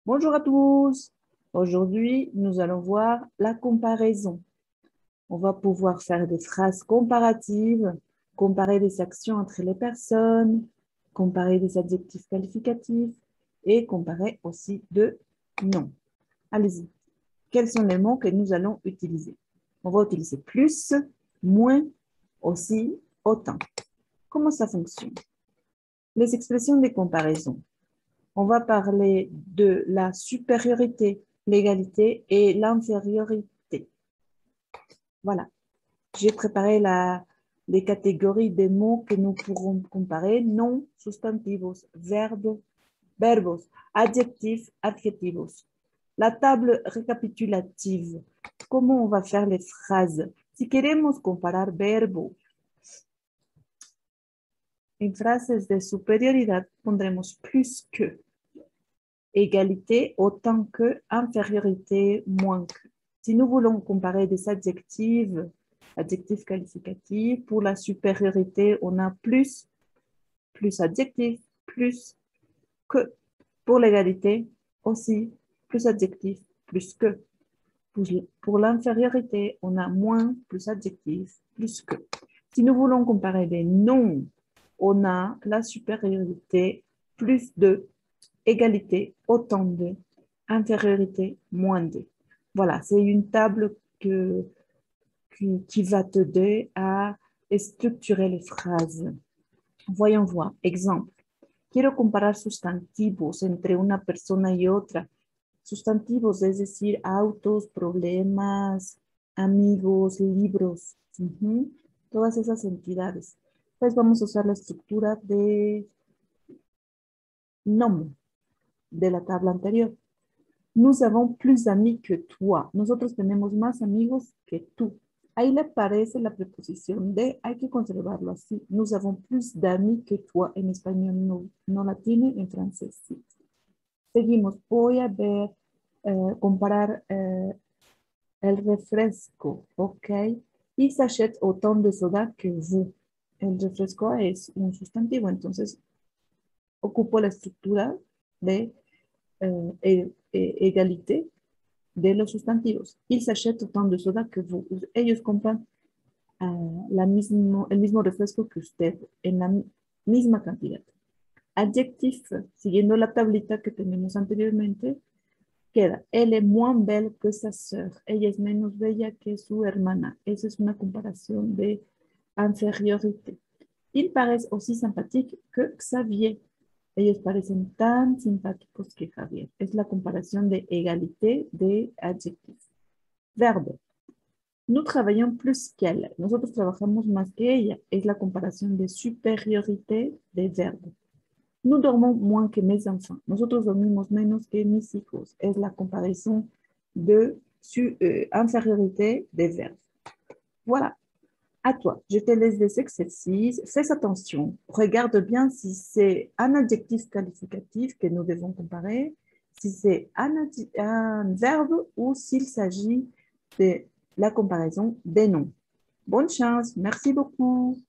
Bonjour à tous. Aujourd'hui, nous allons voir la comparaison. On va pouvoir faire des phrases comparatives, comparer des actions entre les personnes, comparer des adjectifs qualificatifs et comparer aussi de noms. Allez-y. Quels sont les mots que nous allons utiliser? On va utiliser plus, moins, aussi, autant. Comment ça fonctionne? Les expressions de comparaison. On va parler de la supériorité, l'égalité et l'infériorité. Voilà. J'ai préparé les catégories des mots que nous pourrons comparer. Noms, substantivos, verbos, verbos, adjectifs, adjetivos. La table récapitulative. Comment on va faire les phrases? Si queremos comparar verbos en frases de superioridad, pondremos plus que. Égalité autant que, infériorité moins que. Si nous voulons comparer des adjectifs, adjectifs qualificatifs, pour la supériorité, on a plus adjectif, plus que. Pour l'égalité, aussi, plus adjectif, plus que. Pour l'infériorité, on a moins, plus adjectif, plus que. Si nous voulons comparer des noms, on a la supériorité, plus de, égalité, autant de, infériorité, moins de. Voilà, c'est une table qui va t'aider à structurer les phrases. Voyons voir. Exemple. Quiero comparar sustantivos entre una persona y otra. Sustantivos, es decir, autos, problemas, amigos, libros. Todas esas entidades. Pues vamos a usar la estructura de nombre de la tabla anterior. Nous avons plus d'amis que toi. Nosotros tenemos más amigos que tú. Ahí le aparece la preposición de, hay que conservarlo así. Nous avons plus d'amis que toi. En español no la tiene, en francés sí. Seguimos. Voy a ver, comparar el refresco, ¿ok? Il s'achète autant de soda que vous. El refresco es un sustantivo, entonces ocupo la estructura de égalité de los sustantivos. Il s'achète autant de soda que vous. Ellos compran el mismo refresco que usted en la misma cantidad. Adjectif, siguiendo la tablita que tenemos anteriormente, queda, elle est moins belle que sa sœur. Ella es menos bella que su hermana. Esa es una comparación de infériorité. Ils paraissent aussi sympathiques que Xavier. Ellos parecen tan simpáticos que Javier. Es la comparación de égalité de adjectifs. Verbo. Nous travaillons plus qu'elle. Nosotros trabajamos más que ella. Es la comparación de supériorité de verbo. Nous dormons moins que mes enfants. Nosotros dormimos menos que mis hijos. Es la comparaison de infériorité des verbes. Voilà. À toi, je te laisse des exercices. Fais attention. Regarde bien si c'est un adjectif qualificatif que nous devons comparer, si c'est un verbe ou s'il s'agit de la comparaison des noms. Bonne chance. Merci beaucoup.